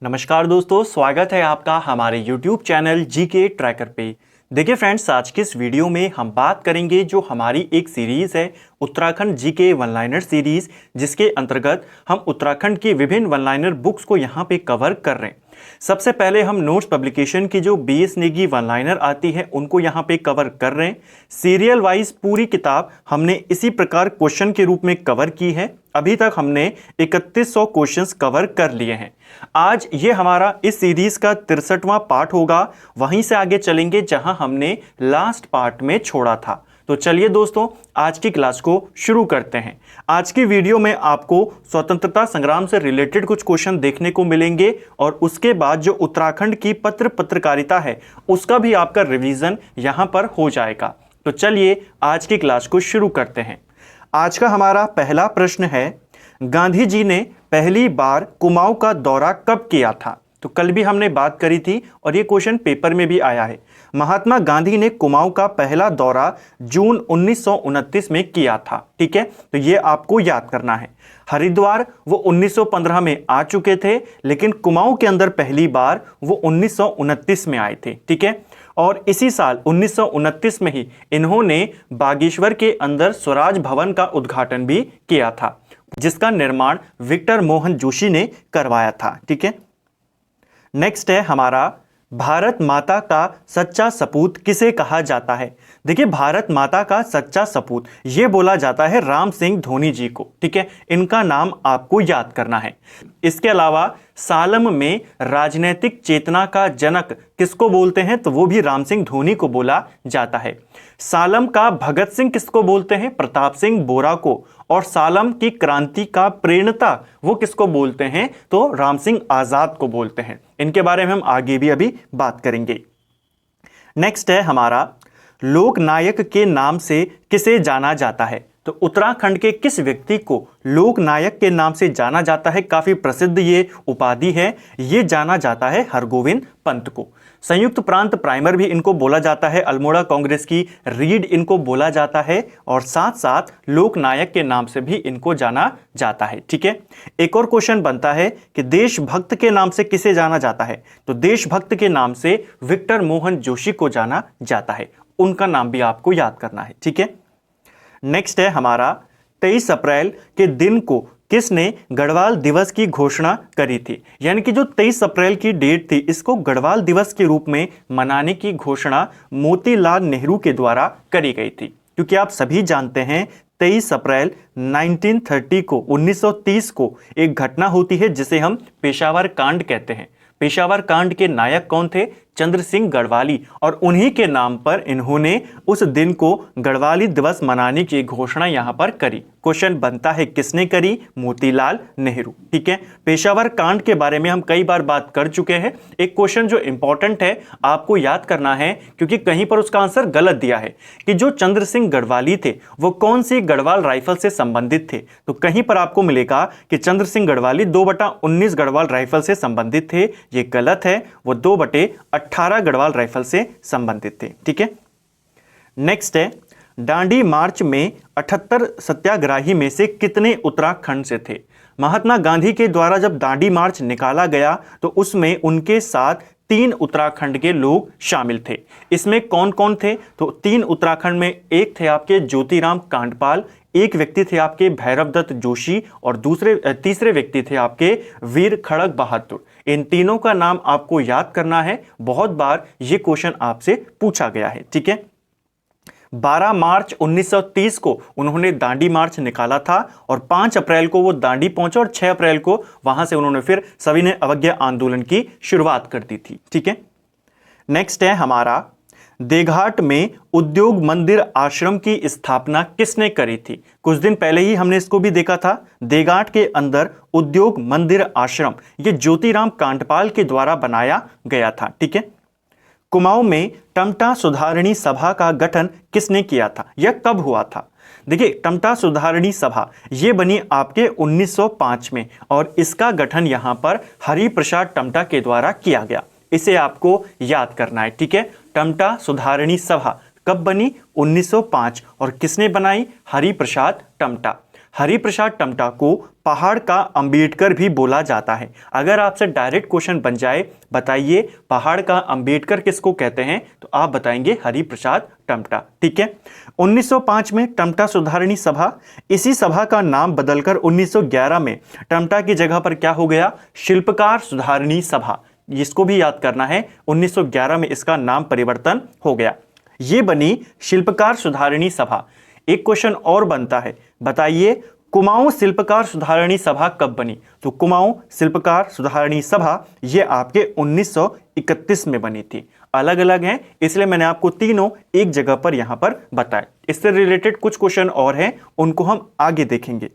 नमस्कार दोस्तों, स्वागत है आपका हमारे YouTube चैनल जीके ट्रैकर पे। देखिए फ्रेंड्स, आज के इस वीडियो में हम बात करेंगे जो हमारी एक सीरीज़ है Uttarakhand GK one liner series, जिसके अंतर्गत हम उत्तराखंड की विभिन्न वन लाइनर बुक्स को यहाँ पे कवर कर रहे हैं। सबसे पहले हम नोट्स पब्लिकेशन की जो BS नेगी वन लाइनर आती है उनको यहाँ पे कवर कर रहे हैं। सीरियल वाइज पूरी किताब हमने इसी प्रकार क्वेश्चन के रूप में कवर की है। अभी तक हमने 3100 क्वेश्चंस कवर कर लिए हैं। आज ये हमारा इस सीरीज का 63वां पार्ट होगा। वहीं से आगे चलेंगे जहां हमने लास्ट पार्ट में छोड़ा था। तो चलिए दोस्तों, आज की क्लास को शुरू करते हैं। आज की वीडियो में आपको स्वतंत्रता संग्राम से रिलेटेड कुछ क्वेश्चन देखने को मिलेंगे और उसके बाद जो उत्तराखंड की पत्रकारिता है उसका भी आपका रिवीजन यहां पर हो जाएगा। तो चलिए आज की क्लास को शुरू करते हैं। आज का हमारा पहला प्रश्न है, गांधी जी ने पहली बार कुमाऊं का दौरा कब किया था? तो कल भी हमने बात करी थी और ये क्वेश्चन पेपर में भी आया है। महात्मा गांधी ने कुमाऊं का पहला दौरा जून 1929 में किया था। ठीक है, तो ये आपको याद करना है। हरिद्वार वो 1915 में आ चुके थे, लेकिन कुमाऊं के अंदर पहली बार वो 1929 में आए थे। ठीक है, और इसी साल 1929 में ही इन्होंने बागेश्वर के अंदर स्वराज भवन का उद्घाटन भी किया था, जिसका निर्माण विक्टर मोहन जोशी ने करवाया था। ठीक है, नेक्स्ट है हमारा, भारत माता का सच्चा सपूत किसे कहा जाता है? देखिए, भारत माता का सच्चा सपूत ये बोला जाता है राम सिंह धोनी जी को। ठीक है, इनका नाम आपको याद करना है। इसके अलावा सालम में राजनीतिक चेतना का जनक किसको बोलते हैं? तो वो भी राम सिंह धोनी को बोला जाता है। सालम का भगत सिंह किसको बोलते हैं? प्रताप सिंह बोरा को। और सालम की क्रांति का प्रेरणता वो किसको बोलते हैं? तो राम सिंह आजाद को बोलते हैं। इनके बारे में हम आगे भी अभी बात करेंगे। नेक्स्ट है हमारा, लोकनायक के नाम से किसे जाना जाता है? तो उत्तराखंड के किस व्यक्ति को लोकनायक के नाम से जाना जाता है? काफी प्रसिद्ध ये उपाधि है। ये जाना जाता है हरगोविंद पंत को। संयुक्त प्रांत प्राइमर भी इनको बोला जाता है। अल्मोड़ा कांग्रेस की रीड इनको बोला जाता है और साथ साथ लोकनायक के नाम से भी इनको जाना जाता है। ठीक है, एक और क्वेश्चन बनता है कि देशभक्त के नाम से किसे जाना जाता है? तो देशभक्त के नाम से विक्टर मोहन जोशी को जाना जाता है। उनका नाम भी आपको याद करना है। ठीक है, नेक्स्ट है हमारा, 23 अप्रैल के दिन को किसने गढ़वाल दिवस की घोषणा करी थी? यानी कि जो 23 अप्रैल की डेट थी, इसको गढ़वाल दिवस के रूप में मनाने की घोषणा मोतीलाल नेहरू के द्वारा करी गई थी। क्योंकि आप सभी जानते हैं 23 अप्रैल 1930 को एक घटना होती है जिसे हम पेशावर कांड कहते हैं। पेशावर कांड के नायक कौन थे? चंद्र सिंह गढ़वाली। और उन्हीं के नाम पर इन्होंने उस दिन को गढ़वाली दिवस मनाने की घोषणा यहां पर करी। क्वेश्चन बनता है किसने करी? मोतीलाल नेहरू। ठीक है, पेशावर कांड के बारे में हम कई बार बात कर चुके हैं। एक क्वेश्चन जो इंपॉर्टेंट है आपको याद करना है, क्योंकि कहीं पर उसका आंसर गलत दिया है कि जो चंद्र सिंह गढ़वाली थे वो कौन सी गढ़वाल राइफल से संबंधित थे। तो कहीं पर आपको मिलेगा कि चंद्र सिंह गढ़वाली 2/19 गढ़वाल राइफल से संबंधित थे। ये गलत है, वो 2/18 गढ़वाल राइफल से संबंधित थे। ठीक है, नेक्स्ट है, दांडी मार्च में 78 सत्याग्रही में से कितने उत्तराखंड से थे? महात्मा गांधी के द्वारा जब दांडी मार्च निकाला गया तो उसमें उनके साथ 3 उत्तराखंड के लोग शामिल थे। इसमें कौन कौन थे? तो 3 उत्तराखंड में एक थे आपके ज्योतिराम कांडपाल, एक व्यक्ति थे आपके भैरवदत्त जोशी और तीसरे व्यक्ति थे आपके वीर खड़ग बहादुर। इन तीनों का नाम आपको याद करना है। बहुत बार ये क्वेश्चन आपसे पूछा गया है। ठीक है, 12 मार्च 1930 को उन्होंने दांडी मार्च निकाला था और 5 अप्रैल को वो दांडी पहुंचे और 6 अप्रैल को वहां से उन्होंने फिर सविनय अवज्ञा आंदोलन की शुरुआत कर दी थी। ठीक है, नेक्स्ट है हमारा, देघाट में उद्योग मंदिर आश्रम की स्थापना किसने करी थी? कुछ दिन पहले ही हमने इसको भी देखा था। देघाट के अंदर उद्योग मंदिर आश्रम ये ज्योतिराम कांडपाल के द्वारा बनाया गया था। ठीक है, कुमाऊं में टमटा सुधारणी सभा का गठन किसने किया था? यह कब हुआ था? देखिए, टमटा सुधारणी सभा ये बनी आपके 1905 में और इसका गठन यहां पर हरिप्रसाद टमटा के द्वारा किया गया। इसे आपको याद करना है। ठीक है, टमटा सुधारणी सभा कब बनी? 1905। और किसने बनाई? हरिप्रसाद टमटा। हरिप्रसाद टमटा को पहाड़ का अंबेडकर भी बोला जाता है। अगर आपसे डायरेक्ट क्वेश्चन बन जाए, बताइए पहाड़ का अंबेडकर किसको कहते हैं, तो आप बताएंगे हरिप्रसाद टमटा। ठीक है। 1905 में टमटा सुधारणी सभा, इसी सभा का नाम बदलकर 1911 में टमटा की जगह पर क्या हो गया, शिल्पकार सुधारणी सभा। इसको भी याद करना है, 1911 में इसका नाम परिवर्तन हो गया, ये बनी शिल्पकार सुधारणी सभा। एक क्वेश्चन और बनता है, बताइए कुमाऊं शिल्पकार सुधारणी सभा कब बनी, तो कुमाऊं शिल्पकार सुधारणी सभा ये आपके 1931 में बनी थी। अलग अलग हैं, इसलिए मैंने आपको तीनों एक जगह पर यहां पर बताए। इससे रिलेटेड कुछ क्वेश्चन और हैं, उनको हम आगे देखेंगे।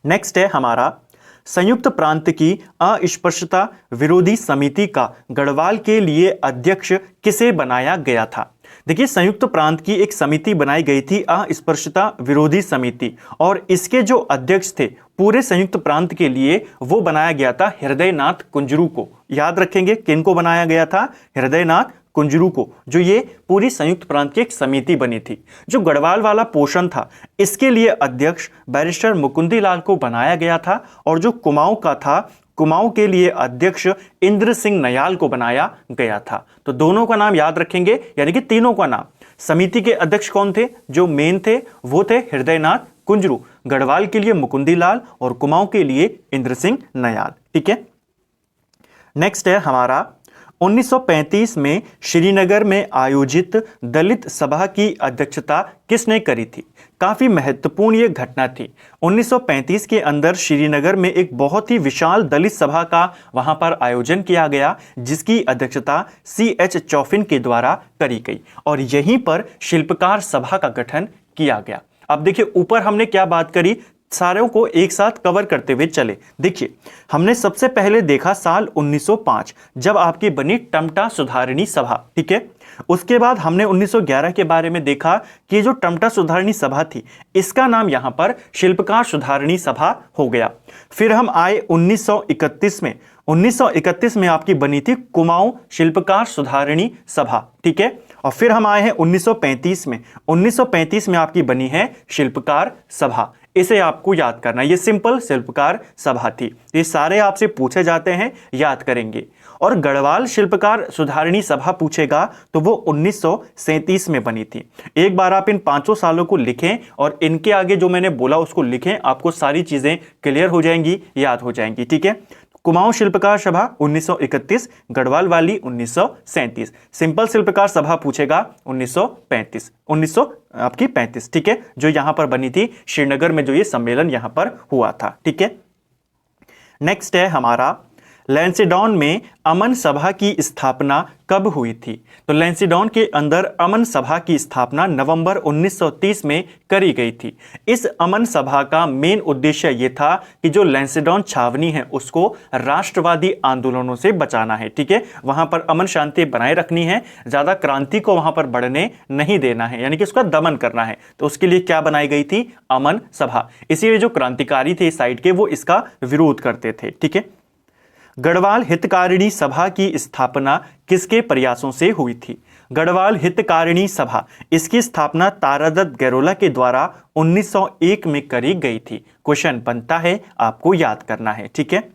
नेक्स्ट है हमारा, संयुक्त प्रांत की अस्पृश्यता विरोधी समिति का गढ़वाल के लिए अध्यक्ष किसे बनाया गया था। देखिए, संयुक्त प्रांत की एक समिति बनाई गई थी, अस्पृश्यता विरोधी समिति, और इसके जो अध्यक्ष थे पूरे संयुक्त प्रांत के लिए, वो बनाया गया था हृदयनाथ कुंजरू को। याद रखेंगे किनको बनाया गया था, हृदयनाथ कुंजरू को, जो ये पूरी संयुक्त प्रांत की एक समिति बनी थी। जो गढ़वाल वाला पोर्शन था, इसके लिए अध्यक्ष बैरिस्टर मुकुंदी लाल को बनाया गया था, और जो कुमाऊं का था, कुमाऊं के लिए अध्यक्ष इंद्र सिंह नयाल को बनाया गया था। तो दोनों का नाम याद रखेंगे, यानी कि तीनों का नाम। समिति के अध्यक्ष कौन थे, जो मेन थे वो थे हृदयनाथ कुंजरू, गढ़वाल के लिए मुकुंदी लाल और कुमाऊं के लिए इंद्र सिंह नयाल। ठीक है। नेक्स्ट है हमारा, 1935 में श्रीनगर में आयोजित दलित सभा की अध्यक्षता किसने करी थी। काफी महत्वपूर्ण ये घटना थी। 1935 के अंदर श्रीनगर में एक बहुत ही विशाल दलित सभा का वहां पर आयोजन किया गया, जिसकी अध्यक्षता C.H. चौफिन के द्वारा करी गई, और यहीं पर शिल्पकार सभा का गठन किया गया। अब देखिए, ऊपर हमने क्या बात करी, सारों को एक साथ कवर करते हुए चले। देखिए, हमने सबसे पहले देखा साल 1905 जब आपकी बनी टमटा सुधारणी सभा। ठीक है। उसके बाद हमने 1911 के बारे में देखा कि जो टमटा सुधारणी सभा थी, इसका नाम यहां पर शिल्पकार सुधारणी सभा हो गया। फिर हम आए 1931 में। 1931 में आपकी बनी थी कुमाऊं शिल्पकार सुधारणी सभा। ठीक है। और फिर हम आए हैं 1935 में। 1935 में आपकी बनी है शिल्पकार सभा। इसे आपको याद करना, ये सिंपल शिल्पकार सभा थी। ये सारे आपसे पूछे जाते हैं, याद करेंगे। और गढ़वाल शिल्पकार सुधारणी सभा पूछेगा तो वो 1937 में बनी थी। एक बार आप इन 5 सालों को लिखें और इनके आगे जो मैंने बोला उसको लिखें, आपको सारी चीजें क्लियर हो जाएंगी, याद हो जाएंगी। ठीक है। कुमाऊं शिल्पकार सभा 1931, गढ़वाल वाली 1937। सिंपल शिल्पकार सभा पूछेगा 1935। ठीक है, जो यहां पर बनी थी श्रीनगर में, जो ये सम्मेलन यहां पर हुआ था। ठीक है। नेक्स्ट है हमारा, लैंसिडॉन में अमन सभा की स्थापना कब हुई थी। तो लैंसिडॉन के अंदर अमन सभा की स्थापना नवंबर 1930 में करी गई थी। इस अमन सभा का मेन उद्देश्य यह था कि जो लैंसिडॉन छावनी है उसको राष्ट्रवादी आंदोलनों से बचाना है। ठीक है। वहां पर अमन शांति बनाए रखनी है, ज्यादा क्रांति को वहां पर बढ़ने नहीं देना है, यानी कि उसका दमन करना है। तो उसके लिए क्या बनाई गई थी, अमन सभा। इसीलिए जो क्रांतिकारी थे इस साइड के, वो इसका विरोध करते थे। ठीक है। गढ़वाल हितकारिणी सभा की स्थापना किसके प्रयासों से हुई थी। गढ़वाल हितकारिणी सभा, इसकी स्थापना तारादत्त गैरोला के द्वारा 1901 में करी गई थी। क्वेश्चन बनता है, आपको याद करना है। ठीक है।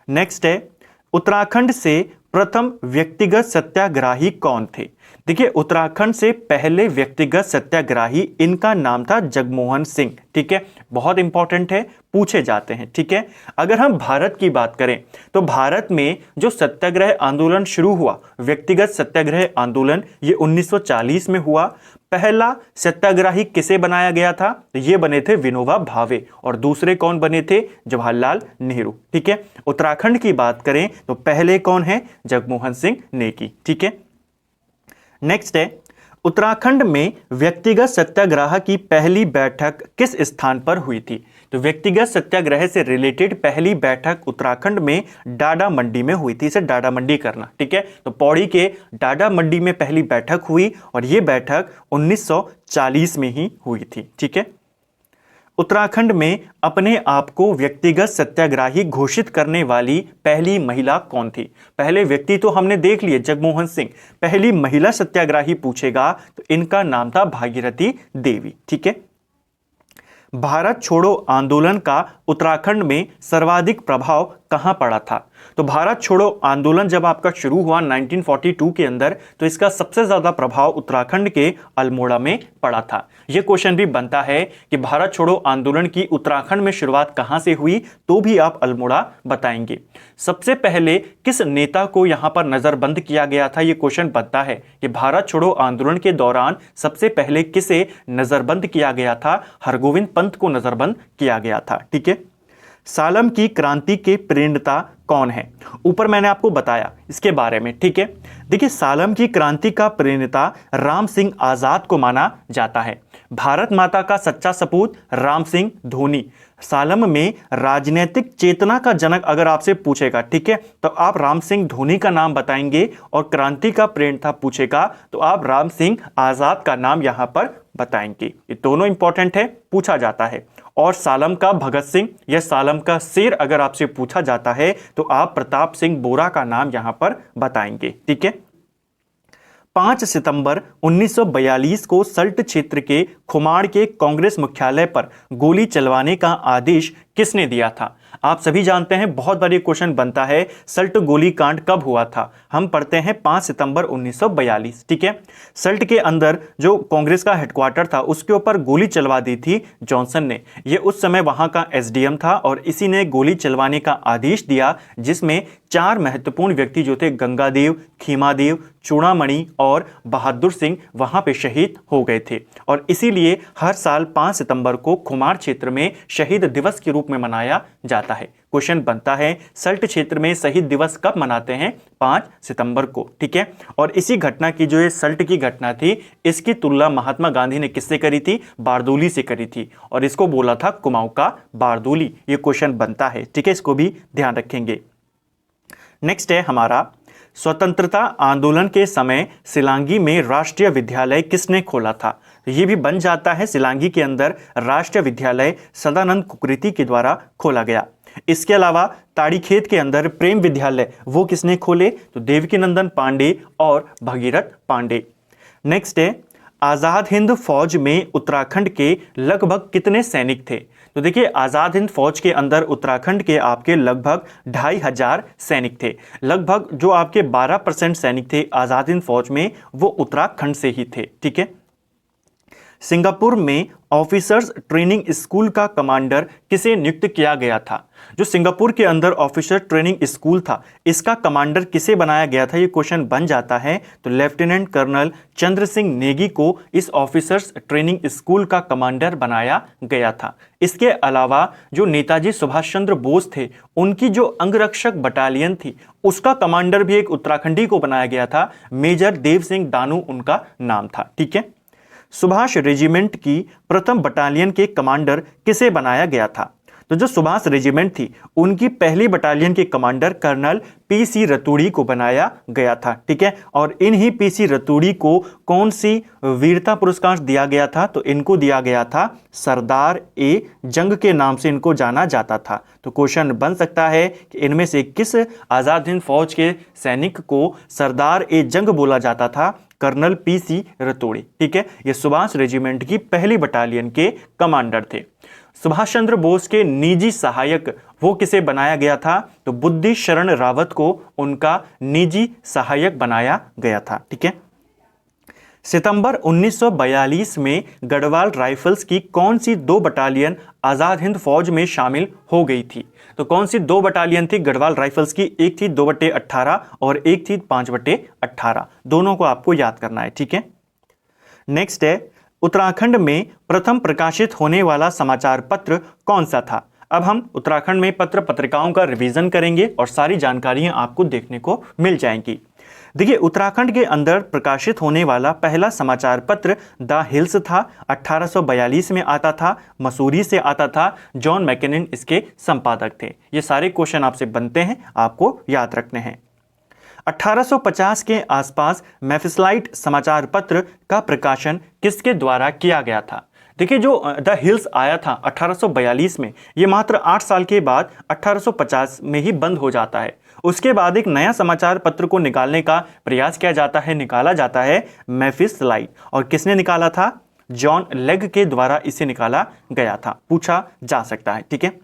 नेक्स्ट है, उत्तराखंड से प्रथम व्यक्तिगत सत्याग्रही कौन थे। देखिए, उत्तराखंड से पहले व्यक्तिगत सत्याग्रही, इनका नाम था जगमोहन सिंह। ठीक है, बहुत इंपॉर्टेंट है, पूछे जाते हैं। ठीक है। अगर हम भारत की बात करें तो भारत में जो सत्याग्रह आंदोलन शुरू हुआ, व्यक्तिगत सत्याग्रह आंदोलन, ये 1940 में हुआ। पहला सत्याग्रही किसे बनाया गया था, ये बने थे विनोबा भावे, और दूसरे कौन बने थे, जवाहरलाल नेहरू। ठीक है। उत्तराखंड की बात करें तो पहले कौन है, जगमोहन सिंह नेगी। ठीक है। नेक्स्ट है, उत्तराखंड में व्यक्तिगत सत्याग्रह की पहली बैठक किस स्थान पर हुई थी। तो व्यक्तिगत सत्याग्रह से रिलेटेड पहली बैठक उत्तराखंड में डाडा मंडी में हुई थी। इसे डाडा मंडी करना। ठीक है। तो पौड़ी के डाडा मंडी में पहली बैठक हुई, और यह बैठक 1940 में ही हुई थी। ठीक है। उत्तराखंड में अपने आप को व्यक्तिगत सत्याग्रही घोषित करने वाली पहली महिला कौन थी। पहले व्यक्ति तो हमने देख लिए, जगमोहन सिंह। पहली महिला सत्याग्रही पूछेगा तो इनका नाम था भागीरथी देवी। ठीक है। भारत छोड़ो आंदोलन का उत्तराखंड में सर्वाधिक प्रभाव कहां पड़ा था? तो भारत छोड़ो आंदोलन जब आपका शुरू हुआ 1942 के अंदर, तो इसका सबसे ज्यादा प्रभाव उत्तराखंड के अल्मोड़ा में पड़ा था। यह क्वेश्चन भी बनता है कि भारत छोड़ो आंदोलन की उत्तराखंड में शुरुआत कहां से हुई, तो भी आप अल्मोड़ा बताएंगे। सबसे पहले किस नेता को यहां पर नजरबंद किया गया था, यह क्वेश्चन बनता है कि भारत छोड़ो आंदोलन के दौरान सबसे पहले किसे नजरबंद किया गया था? हरगोविंद पंत को नजरबंद किया गया था। ठीक है। सालम की क्रांति के प्रणेता कौन है? ऊपर मैंने आपको बताया इसके बारे में। ठीक है। देखिए, सालम की क्रांति का प्रणेता राम सिंह आजाद को माना जाता है। भारत माता का सच्चा सपूत राम सिंह धोनी। सालम में राजनीतिक चेतना का जनक अगर आपसे पूछेगा, ठीक है, तो आप राम सिंह धोनी का नाम बताएंगे, और क्रांति का प्रणेता पूछेगा तो आप राम सिंह आजाद का नाम यहां पर बताएंगे। ये दोनों इंपॉर्टेंट है, पूछा जाता है। और सालम का भगत सिंह या सालम का शेर अगर आपसे पूछा जाता है तो आप प्रताप सिंह बोरा का नाम यहां पर बताएंगे। ठीक है। 5 सितंबर 1942 को सल्ट क्षेत्र के खुमाड़ के कांग्रेस मुख्यालय पर गोली चलवाने का आदेश किसने दिया था? आप सभी जानते हैं, बहुत बार ये क्वेश्चन बनता है, सल्ट गोलीकांड कब हुआ था? हम पढ़ते हैं 5 सितंबर 1942। ठीक है। सल्ट के अंदर जो कांग्रेस का हेडक्वार्टर था उसके ऊपर गोली चलवा दी थी जॉनसन ने। ये उस समय वहां का एसडीएम था और इसी ने गोली चलवाने का आदेश दिया, जिसमें 4 महत्वपूर्ण व्यक्ति जो थे, गंगादेव, खीमादेव, चूड़ामणि और बहादुर सिंह, वहां पे शहीद हो गए थे। और इसीलिए हर साल 5 सितंबर को खुमार क्षेत्र में शहीद दिवस के रूप में मनाया जाता है। क्वेश्चन बनता है, सल्ट क्षेत्र में शहीद दिवस कब मनाते हैं? 5 सितंबर को। ठीक है। और इसी घटना की, जो ये सल्ट की घटना थी, इसकी तुलना महात्मा गांधी ने किससे करी थी? बारदोली से करी थी, और इसको बोला था कुमाऊं का बारदोली। ये क्वेश्चन बनता है। ठीक है, इसको भी ध्यान रखेंगे। नेक्स्ट है हमारा, स्वतंत्रता आंदोलन के समय सिलांगी में राष्ट्रीय विद्यालय किसने खोला था? तो ये भी बन जाता है, सिलांगी के अंदर राष्ट्रीय विद्यालय सदानंद कुकरेती के द्वारा खोला गया। इसके अलावा ताड़ीखेत के अंदर प्रेम विद्यालय वो किसने खोले? तो देवकीनंदन पांडे और भगीरथ पांडे। नेक्स्ट है, आजाद हिंद फौज में उत्तराखंड के लगभग कितने सैनिक थे? तो देखिए, आजाद हिंद फौज के अंदर उत्तराखंड के आपके लगभग 2500 सैनिक थे। लगभग जो आपके 12% सैनिक थे आजाद हिंद फौज में, वो उत्तराखंड से ही थे। ठीक है। सिंगापुर में ऑफिसर्स ट्रेनिंग स्कूल का कमांडर किसे नियुक्त किया गया था? जो सिंगापुर के अंदर ऑफिसर ट्रेनिंग स्कूल था, इसका कमांडर किसे बनाया गया था? ये क्वेश्चन बन जाता है। तो लेफ्टिनेंट कर्नल चंद्र सिंह नेगी को इस ऑफिसर्स ट्रेनिंग स्कूल का कमांडर बनाया गया था। इसके अलावा जो नेताजी सुभाष चंद्र बोस थे, उनकी जो अंगरक्षक बटालियन थी, उसका कमांडर भी एक उत्तराखंडी को बनाया गया था। मेजर देव सिंह दानू उनका नाम था। ठीक है। सुभाष रेजिमेंट की प्रथम बटालियन के कमांडर किसे बनाया गया था? तो जो सुभाष रेजिमेंट थी, उनकी पहली बटालियन के कमांडर कर्नल पीसी रतूड़ी को बनाया गया था। ठीक है। और इन्हीं पीसी रतूड़ी को कौन सी वीरता पुरस्कार दिया गया था? तो इनको दिया गया था सरदार ए जंग के नाम से इनको जाना जाता था। तो क्वेश्चन बन सकता है कि इनमें से किस आजाद हिंद फौज के सैनिक को सरदार ए जंग बोला जाता था? Colonel PC Raturi. ठीक है। ये सुभाष रेजिमेंट की पहली बटालियन के कमांडर थे। सुभाष चंद्र बोस के निजी सहायक वो किसे बनाया गया था? तो बुद्धि शरण रावत को उनका निजी सहायक बनाया गया था। ठीक है। सितंबर 1942 में गढ़वाल राइफल्स की कौन सी 2 बटालियन आजाद हिंद फौज में शामिल हो गई थी? तो कौन सी 2 बटालियन थी गढ़वाल राइफल्स की? एक थी 2/18 और एक थी 5/18। दोनों को आपको याद करना है। ठीक है। नेक्स्ट है, उत्तराखंड में प्रथम प्रकाशित होने वाला समाचार पत्र कौन सा था? अब हम उत्तराखंड में पत्र पत्रिकाओं का रिवीजन करेंगे और सारी जानकारियां आपको देखने को मिल जाएंगी। देखिए, उत्तराखंड के अंदर प्रकाशित होने वाला पहला समाचार पत्र द हिल्स था। 1842 में आता था, मसूरी से आता था। जॉन मैकेनिन इसके संपादक थे। ये सारे क्वेश्चन आपसे बनते हैं, आपको याद रखने हैं। 1850 के आसपास मैफिसलाइट समाचार पत्र का प्रकाशन किसके द्वारा किया गया था? देखिए, जो द हिल्स आया था 1842 में, ये मात्र 8 साल के बाद 1850 में ही बंद हो जाता है। उसके बाद एक नया समाचार पत्र को निकालने का प्रयास किया जाता है, निकाला जाता है मैफिसलाइट। और किसने निकाला था? जॉन लेग के द्वारा इसे निकाला गया था, पूछा जा सकता है। ठीक है,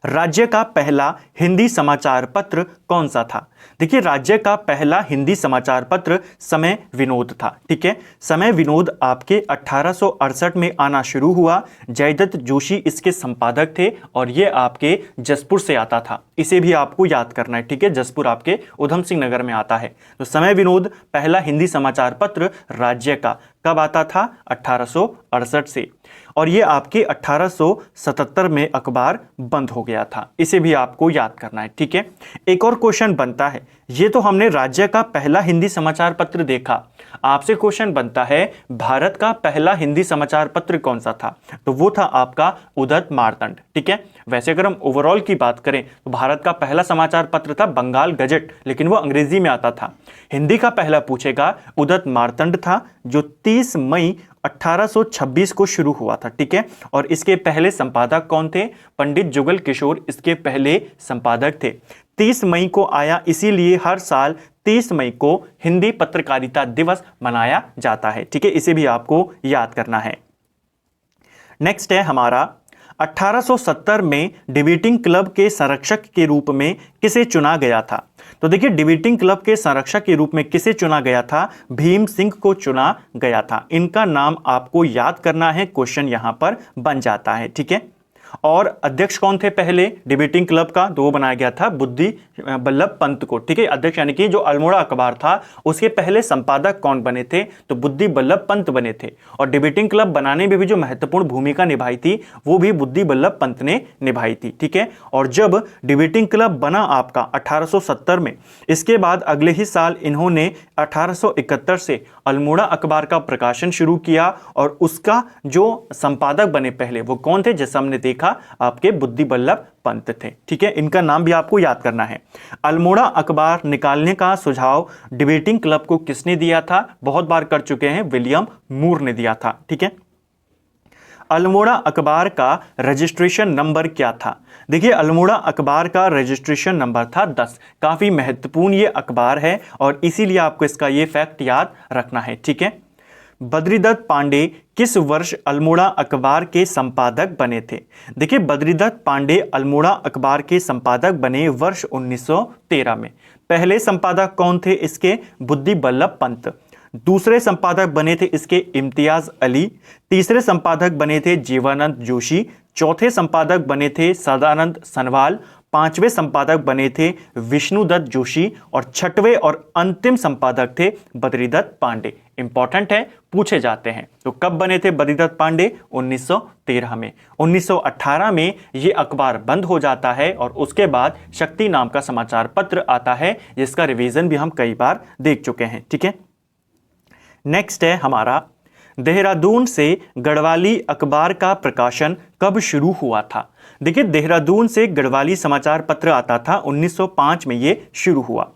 राज्य का पहला हिंदी समाचार पत्र कौन सा था? देखिए, राज्य का पहला हिंदी समाचार पत्र समय विनोद था। ठीक है, समय विनोद आपके 1868 में आना शुरू हुआ। जयदत्त जोशी इसके संपादक थे और ये आपके जसपुर से आता था। इसे भी आपको याद करना है। ठीक है, जसपुर आपके उधम सिंह नगर में आता है। तो समय विनोद पहला हिंदी समाचार पत्र राज्य का कब आता था? 1868 से। और ये आपके 1877 में अखबार बंद हो गया था। इसे भी आपको याद करना है। ठीक है, एक और क्वेश्चन बनता है, ये तो हमने राज्य का पहला हिंदी समाचार पत्र देखा, आपसे क्वेश्चन बनता है भारत का पहला हिंदी समाचार पत्र कौन सा था? तो वो था आपका उदत मार्तंड। ठीक है, वैसे अगर हम ओवरऑल की बात करें तो भारत का पहला समाचार पत्र था बंगाल गजट, लेकिन वो अंग्रेजी में आता था। हिंदी का पहला पूछेगा उदत मार्तंड था, जो 30 मई 1826 को शुरू हुआ था। ठीक है, और इसके पहले संपादक कौन थे? पंडित जुगल किशोर इसके पहले संपादक थे। 30 मई को आया, इसीलिए हर साल 30 मई को हिंदी पत्रकारिता दिवस मनाया जाता है। ठीक है, इसे भी आपको याद करना है। नेक्स्ट है हमारा 1870 में डिबेटिंग क्लब के संरक्षक के रूप में किसे चुना गया था? तो देखिए, डिबेटिंग क्लब के संरक्षक के रूप में किसे चुना गया था? भीम सिंह को चुना गया था। इनका नाम आपको याद करना है, क्वेश्चन यहां पर बन जाता है। ठीक है, और अध्यक्ष कौन थे पहले डिबेटिंग क्लब का? तो वो बनाया गया था बुद्धि बल्लभ पंत को। ठीक है, अध्यक्ष यानी कि जो अल्मोड़ा अखबार था उसके पहले संपादक कौन बने थे? तो बुद्धि बल्लभ पंत बने थे। और डिबेटिंग क्लब बनाने में भी जो महत्वपूर्ण भूमिका निभाई थी वो भी बुद्धि बल्लभ पंत ने निभाई थी। ठीक है, और जब डिबेटिंग क्लब बना आपका 1870 में, इसके बाद अगले ही साल इन्होंने 1871 से अल्मोड़ा अखबार का प्रकाशन शुरू किया और उसका जो संपादक बने पहले वो कौन थे? जैसा हमने देखा आपके बुद्धि बल्लभ पंत थे। ठीक है, इनका नाम भी आपको याद करना है। अल्मोड़ा अखबार निकालने का सुझाव डिबेटिंग क्लब को किसने दिया था? बहुत बार कर चुके हैं, विलियम मूर ने दिया था। ठीक है, अल्मोड़ा अखबार का रजिस्ट्रेशन नंबर क्या था? देखिए, अल्मोड़ा अखबार का रजिस्ट्रेशन नंबर था 10। काफी महत्वपूर्ण ये अखबार है और इसीलिए आपको इसका ये फैक्ट याद रखना है। ठीक है, बद्रीदत्त पांडे किस वर्ष अल्मोड़ा अखबार के संपादक बने थे? देखिए, बद्रीदत्त पांडे अल्मोड़ा अखबार के संपादक बने वर्ष 1913 में। पहले संपादक कौन थे इसके? बुद्धि बल्लभ पंत। दूसरे संपादक बने थे इसके इम्तियाज अली। तीसरे संपादक बने थे जीवानंद जोशी। चौथे संपादक बने थे सदानंद सनवाल। पांचवें संपादक बने थे विष्णुदत्त जोशी और छठवें और अंतिम संपादक थे बद्रीदत्त पांडे। इंपॉर्टेंट है, पूछे जाते हैं। तो कब बने थे बद्रीदत्त पांडे? 1913 में। 1918 में ये अखबार बंद हो जाता है और उसके बाद शक्ति नाम का समाचार पत्र आता है, जिसका रिवीजन भी हम कई बार देख चुके हैं। ठीक है, नेक्स्ट है हमारा देहरादून से गढ़वाली अखबार का प्रकाशन कब शुरू हुआ था? देखिए, देहरादून से गढ़वाली समाचार पत्र आता था 1905 में ये शुरू हुआ।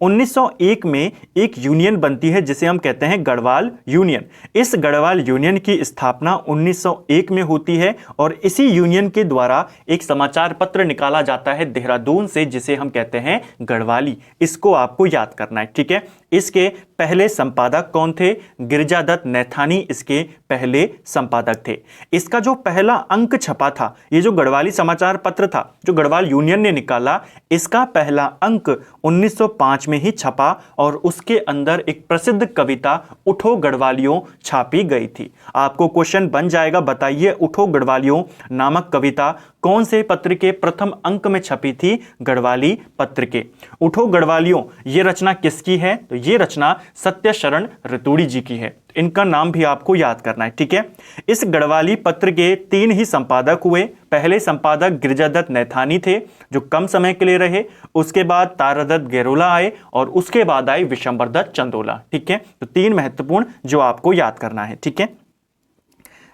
1901 में एक यूनियन बनती है जिसे हम कहते हैं गढ़वाल यूनियन। इस गढ़वाल यूनियन की स्थापना 1901 में होती है और इसी यूनियन के द्वारा एक समाचार पत्र निकाला जाता है देहरादून से, जिसे हम कहते हैं गढ़वाली। इसको आपको याद करना है। ठीक है, इसके पहले संपादक कौन थे? गिरिजादत्त नैथानी इसके पहले संपादक थे। इसका जो पहला अंक छपा था, ये जो गढ़वाली समाचार पत्र था जो गढ़वाल यूनियन ने निकाला, इसका पहला अंक 1905 में ही छपा और उसके अंदर एक प्रसिद्ध कविता उठो गढ़वालियों छापी गई थी। आपको क्वेश्चन बन जाएगा, बताइए उठो गढ़वालियों नामक कविता कौन से पत्र के प्रथम अंक में छपी थी? गढ़वाली पत्र के। उठो गढ़वालियों ये रचना किसकी है? तो ये रचना सत्यशरण रतूड़ी जी की है। इनका नाम भी आपको याद करना है। ठीक है, इस गढ़वाली पत्र के 3 ही संपादक हुए। पहले संपादक गिरिजादत्त नैथानी थे जो कम समय के लिए रहे। उसके बाद तारादत्त गेरोला आए और उसके बाद आए विशंबरदत्त चंदोला। ठीक है, तो 3 महत्वपूर्ण जो आपको याद करना है। ठीक है,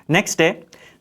नेक्स्ट है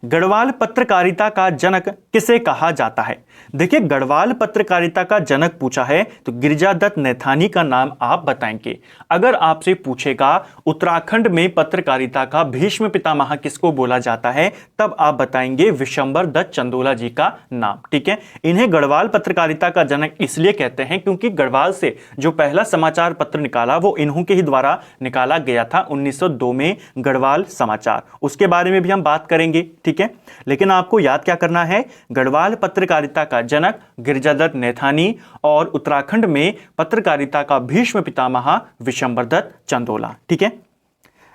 गढ़वाल पत्रकारिता का जनक किसे कहा जाता है? देखिए, गढ़वाल पत्रकारिता का जनक पूछा है तो गिरिजादत्त नैथानी का नाम आप बताएंगे। अगर आपसे पूछेगा उत्तराखंड में पत्रकारिता का भीष्म पितामह किसको बोला जाता है, तब आप बताएंगे विशंबर दत्त चंदोला जी का नाम। ठीक है, इन्हें गढ़वाल पत्रकारिता का जनक इसलिए कहते हैं क्योंकि गढ़वाल से जो पहला समाचार पत्र निकाला वो इन्हों के ही द्वारा निकाला गया था 1902 में, गढ़वाल समाचार। उसके बारे में भी हम बात करेंगे। ठीक है, लेकिन आपको याद क्या करना है, गढ़वाल पत्रकारिता का जनक गिरिजादत्त नैथानी और उत्तराखंड में पत्रकारिता का भीष्म पितामह विशंबर दत्त चंदोला। ठीक है,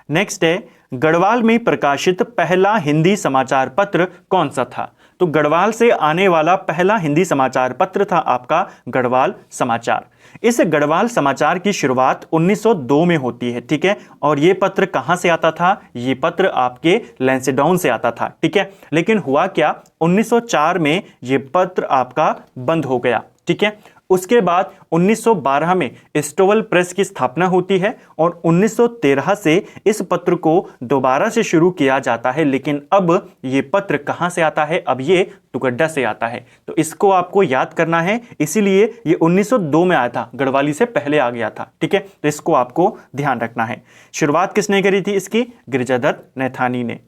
नेक्स्ट है, गढ़वाल में प्रकाशित पहला हिंदी समाचार पत्र कौन सा था? तो गढ़वाल से आने वाला पहला हिंदी समाचार पत्र था आपका गढ़वाल समाचार। इस गढ़वाल समाचार की शुरुआत 1902 में होती है। ठीक है, और यह पत्र कहां से आता था? यह पत्र आपके लैंसेडाउन से आता था। ठीक है, लेकिन हुआ क्या, 1904 में यह पत्र आपका बंद हो गया। ठीक है, उसके बाद 1912 में स्टोवल प्रेस की स्थापना होती है और 1913 से इस पत्र को दोबारा से शुरू किया जाता है। लेकिन अब ये पत्र कहां से आता है? अब ये टुकड्डा से आता है, तो इसको आपको याद करना है। इसीलिए ये 1902 में आया था, गढ़वाली से पहले आ गया था। ठीक है, तो इसको आपको ध्यान रखना है। शुरुआत किसने करी थी इसकी? गिरिजादत्त नैथानी ने।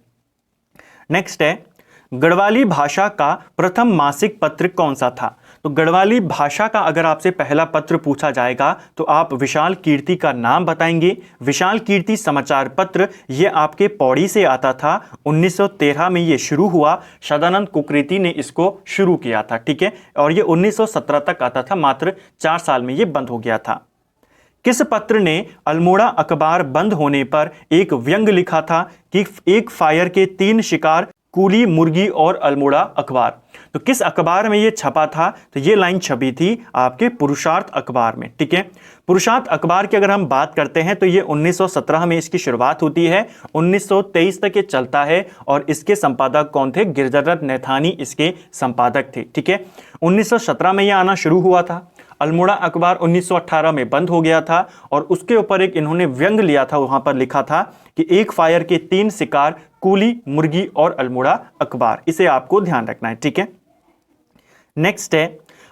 नेक्स्ट है, गढ़वाली भाषा का प्रथम मासिक पत्र कौन सा था? तो गढ़वाली भाषा का अगर आपसे पहला पत्र पूछा जाएगा तो आप विशाल कीर्ति का नाम बताएंगे। विशाल कीर्ति समाचार पत्र ये आपके पौड़ी से आता था। 1913 में ये शुरू हुआ, सदानंद कुकरेती ने इसको शुरू किया था। ठीक है, और ये 1917 तक आता था, मात्र 4 साल में ये बंद हो गया था। किस पत्र ने अल्मोड़ा अखबार बंद होने पर एक व्यंग लिखा था कि एक फायर के 3 शिकार, कूली, मुर्गी और अल्मोड़ा अखबार? तो किस अखबार में ये छपा था? तो ये लाइन छपी थी आपके पुरुषार्थ अखबार में। ठीक है, पुरुषार्थ अखबार की अगर हम बात करते हैं तो ये 1917 में इसकी शुरुआत होती है, 1923 तक ये चलता है। और इसके संपादक कौन थे? गिरिजादत्त नैथानी इसके संपादक थे। ठीक है, 1917 में ये आना शुरू हुआ था। अल्मोड़ा अखबार 1918 में बंद हो गया था और उसके ऊपर एक इन्होंने व्यंग लिया था, वहां पर लिखा था कि एक फायर के 3 शिकार, कूली, मुर्गी और अल्मोड़ा अखबार। इसे आपको ध्यान रखना है। ठीक है, नेक्स्ट है,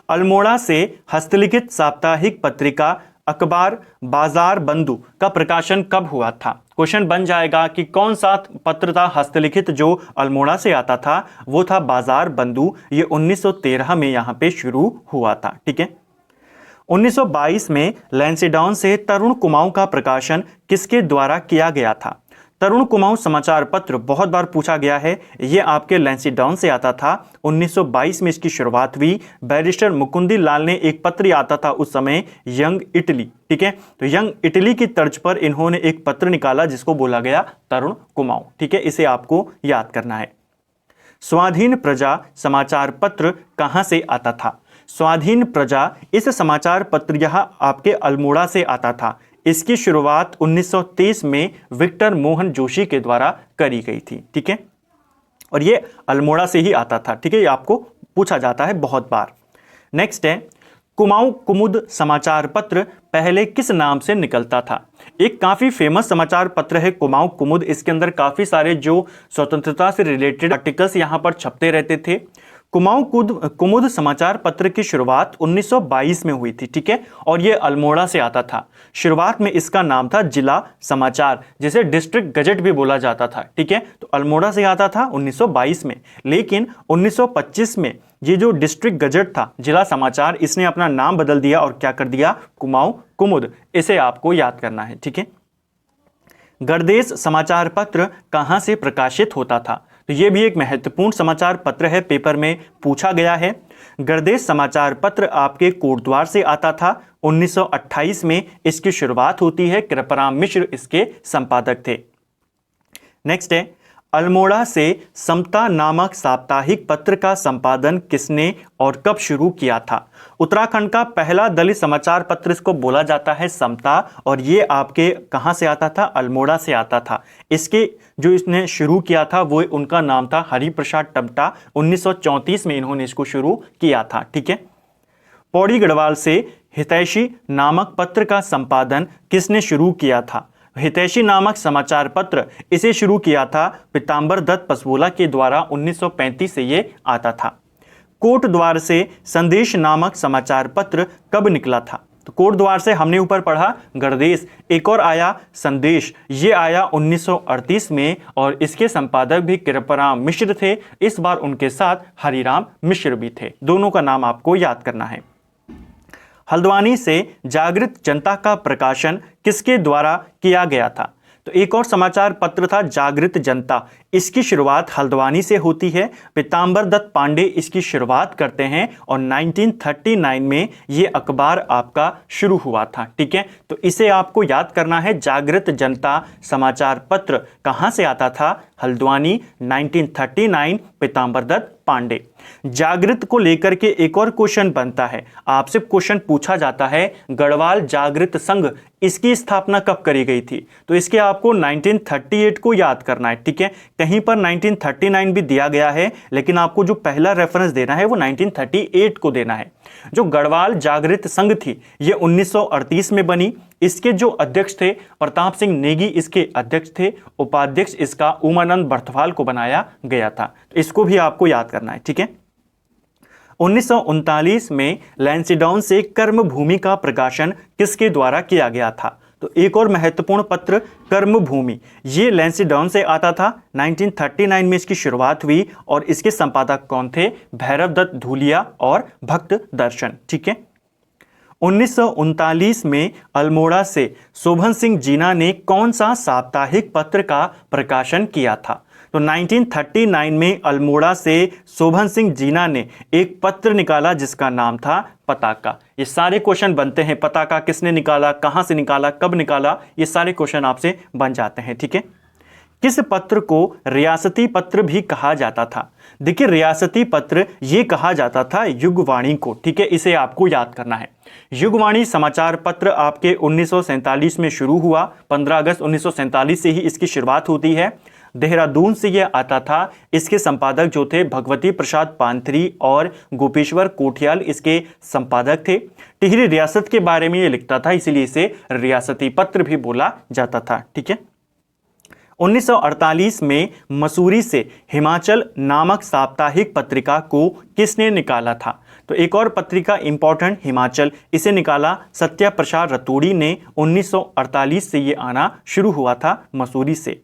अल्मोड़ा से हस्तलिखित साप्ताहिक पत्रिका अखबार बाजार बंधु का प्रकाशन कब हुआ था? क्वेश्चन बन जाएगा कि कौन सा पत्र था हस्तलिखित जो अल्मोड़ा से आता था? वो था बाजार बंधु। ये 1913 में यहां पे शुरू हुआ था। ठीक है, 1922 में लैंसेडाउन से तरुण कुमाऊं का प्रकाशन किसके द्वारा किया गया था? तरुण कुमाऊं समाचार पत्र बहुत बार पूछा गया है, यह आपके लैंसेडाउन से आता था। 1922 में इसकी शुरुआत हुई। बैरिस्टर मुकुंदी लाल ने एक पत्र आता था उस समय, यंग इटली। ठीक है, तो यंग इटली की तर्ज पर इन्होंने एक पत्र निकाला जिसको बोला गया तरुण कुमाऊं। ठीक है, इसे आपको याद करना है। स्वाधीन प्रजा समाचार पत्र कहां से आता था? स्वाधीन प्रजा इस समाचार पत्र यह आपके अल्मोड़ा से आता था। इसकी शुरुआत 1923 में विक्टर मोहन जोशी के द्वारा करी गई थी। ठीक है, और ये अल्मोड़ा से ही आता था। ठीक है, ये आपको पूछा जाता है बहुत बार। नेक्स्ट है, कुमाऊं कुमुद समाचार पत्र पहले किस नाम से निकलता था? एक काफी फेमस समाचार पत्र है कुमाऊं कुमुद। इसके अंदर काफी सारे जो स्वतंत्रता से रिलेटेड आर्टिकल्स यहां पर छपते रहते थे। कुमाऊं कुमुद समाचार पत्र की शुरुआत 1922 में हुई थी। ठीक है, और यह अल्मोड़ा से आता था। शुरुआत में इसका नाम था जिला समाचार, जिसे डिस्ट्रिक्ट गजट भी बोला जाता था। ठीक है, तो अल्मोड़ा से आता था 1922 में, लेकिन 1925 में ये जो डिस्ट्रिक्ट गजट था, जिला समाचार, इसने अपना नाम बदल दिया और क्या कर दिया? कुमाऊं कुमुद। इसे आपको याद करना है। ठीक है, गरदेश समाचार पत्र कहां से प्रकाशित होता था? तो यह भी एक महत्वपूर्ण समाचार पत्र है, पेपर में पूछा गया है। गरदेश समाचार पत्र आपके कोटद्वार से आता था। 1928 में इसकी शुरुआत होती है। कृपाराम मिश्र इसके संपादक थे। नेक्स्ट है, अल्मोड़ा से समता नामक साप्ताहिक पत्र का संपादन किसने और कब शुरू किया था? उत्तराखंड का पहला दलित समाचार पत्र इसको बोला जाता है समता, और ये आपके कहां से आता था? अल्मोड़ा से आता था। इसके जो इसने शुरू किया था वो उनका नाम था हरिप्रसाद टमटा। 1934 में इन्होंने इसको शुरू किया था। ठीक है, पौड़ी गढ़वाल से हितैषी नामक पत्र का संपादन किसने शुरू किया था? हितैषी नामक समाचार पत्र, इसे शुरू किया था पीताम्बर दत्त पसवोला के द्वारा। 1935 से ये आता था। कोट द्वार से संदेश नामक समाचार पत्र कब निकला था? तो कोट द्वार से हमने ऊपर पढ़ा गणदेश। एक और आया संदेश, ये आया 1938 में और इसके संपादक भी कृपाराम मिश्र थे। इस बार उनके साथ हरिराम मिश्र भी थे। दोनों का नाम आपको याद करना है। हल्द्वानी से जागृत जनता का प्रकाशन किसके द्वारा किया गया था? तो एक और समाचार पत्र था जागृत जनता। इसकी शुरुआत हल्द्वानी से होती है। पीताम्बर दत्त पांडे इसकी शुरुआत करते हैं और 1939 में ये अखबार आपका शुरू हुआ था। ठीक है, तो इसे आपको याद करना है। जागृत जनता समाचार पत्र कहाँ से आता था? हल्द्वानी, 1939, पीताम्बर दत्त पांडे। जागृत को लेकर के एक और क्वेश्चन बनता है, आपसे क्वेश्चन पूछा जाता है गढ़वाल जागृत संघ, इसकी स्थापना कब करी गई थी? तो इसके आपको 1938 को याद करना है। ठीक है, कहीं पर 1939 भी दिया गया है, लेकिन आपको जो पहला रेफरेंस देना है वो 1938 को देना है। जो गढ़वाल जागृत संघ थी ये 1938 में बनी। इसके जो अध्यक्ष थे प्रताप सिंह नेगी इसके अध्यक्ष थे। उपाध्यक्ष इसका उमानंद बर्थवाल को बनाया गया था। तो इसको भी आपको याद करना है। ठीक है, 1939 में लैंसीडाउन से कर्मभूमि का प्रकाशन किसके द्वारा किया गया था? तो एक और महत्वपूर्ण पत्र कर्मभूमि, ये लैंसीडाउन से आता था। 1939 में इसकी शुरुआत हुई और इसके संपादक कौन थे? भैरव दत्त धूलिया और भक्त दर्शन। ठीक है, 1939 में अल्मोड़ा से शोभन सिंह जीना ने कौन सा साप्ताहिक पत्र का प्रकाशन किया था? तो 1939 में अल्मोड़ा से शोभन सिंह जीना ने एक पत्र निकाला जिसका नाम था पताका। ये सारे क्वेश्चन बनते हैं, पताका किसने निकाला, कहां से निकाला, कब निकाला, ये सारे क्वेश्चन आपसे बन जाते हैं। ठीक है, किस पत्र को रियासती पत्र भी कहा जाता था? देखिए, रियासती पत्र ये कहा जाता था युगवाणी को। ठीक है, इसे आपको याद करना है। युगवाणी समाचार पत्र आपके 1947 में शुरू हुआ। 15 अगस्त 1947 से ही इसकी शुरुआत होती है। देहरादून से यह आता था। इसके संपादक जो थे भगवती प्रसाद पांथरी और गोपेश्वर कोठियाल इसके संपादक थे। टिहरी रियासत के बारे में यह लिखता था, इसीलिए इसे रियासती पत्र भी बोला जाता था। ठीक है, 1948 में मसूरी से हिमाचल नामक साप्ताहिक पत्रिका को किसने निकाला था? तो एक और पत्रिका इंपॉर्टेंट हिमाचल, इसे निकाला सत्या प्रसाद रतोड़ी ने। 1948 से ये आना शुरू हुआ था मसूरी से।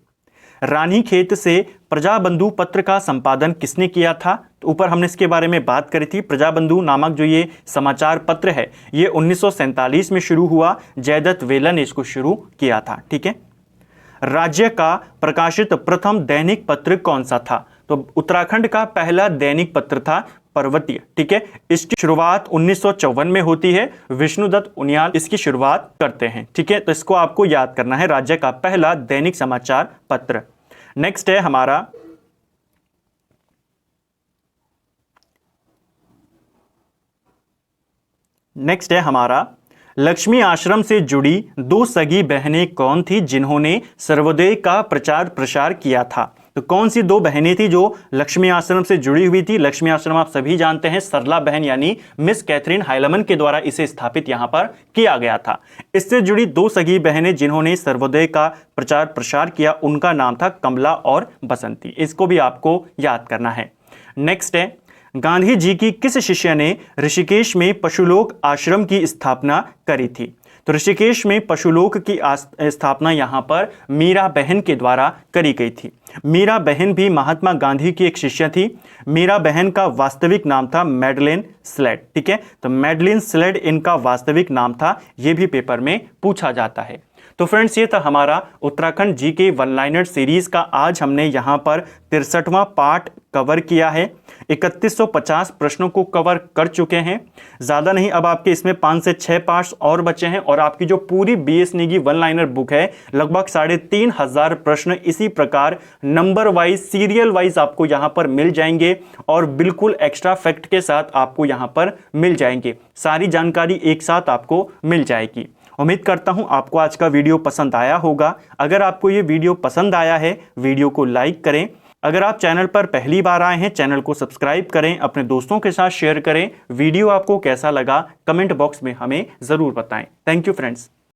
रानीखेत से प्रजाबंधु पत्र का संपादन किसने किया था? तो ऊपर हमने इसके बारे में बात करी थी। प्रजाबंधु नामक जो ये समाचार पत्र है ये 1947 में शुरू हुआ। जयदत्त वेला ने इसको शुरू किया था। ठीक है, राज्य का प्रकाशित प्रथम दैनिक पत्र कौन सा था? तो उत्तराखंड का पहला दैनिक पत्र था पर्वतीय। ठीक है, इसकी शुरुआत 1954 में होती है। विष्णुदत्त उनियाल इसकी शुरुआत करते हैं। ठीक है, तो इसको आपको याद करना है, राज्य का पहला दैनिक समाचार पत्र। नेक्स्ट है हमारा लक्ष्मी आश्रम से जुड़ी दो सगी बहनें कौन थी जिन्होंने सर्वोदय का प्रचार प्रसार किया था? तो कौन सी दो बहनें थी जो लक्ष्मी आश्रम से जुड़ी हुई थी? लक्ष्मी आश्रम आप सभी जानते हैं, सरला बहन यानी मिस कैथरीन हाइलमन के द्वारा इसे स्थापित यहां पर किया गया था। इससे जुड़ी दो सगी बहनें जिन्होंने सर्वोदय का प्रचार प्रसार किया, उनका नाम था कमला और बसंती। इसको भी आपको याद करना है। नेक्स्ट है, गांधी जी की किस शिष्य ने ऋषिकेश में पशुलोक आश्रम की स्थापना करी थी? तो ऋषिकेश में पशुलोक की स्थापना यहाँ पर मीरा बहन के द्वारा करी गई थी। मीरा बहन भी महात्मा गांधी की एक शिष्य थी। मीरा बहन का वास्तविक नाम था मैडलेन स्लेड। ठीक है, तो मैडलेन स्लेड इनका वास्तविक नाम था, यह भी पेपर में पूछा जाता है। तो फ्रेंड्स, ये था हमारा Uttarakhand GK one liner series का। आज हमने यहाँ पर 63वां पार्ट कवर किया है। 3150 प्रश्नों को कवर कर चुके हैं। ज़्यादा नहीं, अब आपके इसमें 5 से 6 पार्ट्स और बचे हैं और आपकी जो पूरी BS Negi one liner book है लगभग 3500 प्रश्न इसी प्रकार नंबर वाइज सीरियल वाइज आपको यहाँ पर मिल जाएंगे और बिल्कुल एक्स्ट्रा फैक्ट के साथ आपको यहाँ पर मिल जाएंगे। सारी जानकारी एक साथ आपको मिल जाएगी। उम्मीद करता हूं आपको आज का वीडियो पसंद आया होगा। अगर आपको ये वीडियो पसंद आया है, वीडियो को लाइक करें। अगर आप चैनल पर पहली बार आए हैं, चैनल को सब्सक्राइब करें, अपने दोस्तों के साथ शेयर करें। वीडियो आपको कैसा लगा कमेंट बॉक्स में हमें ज़रूर बताएं। Thank you friends.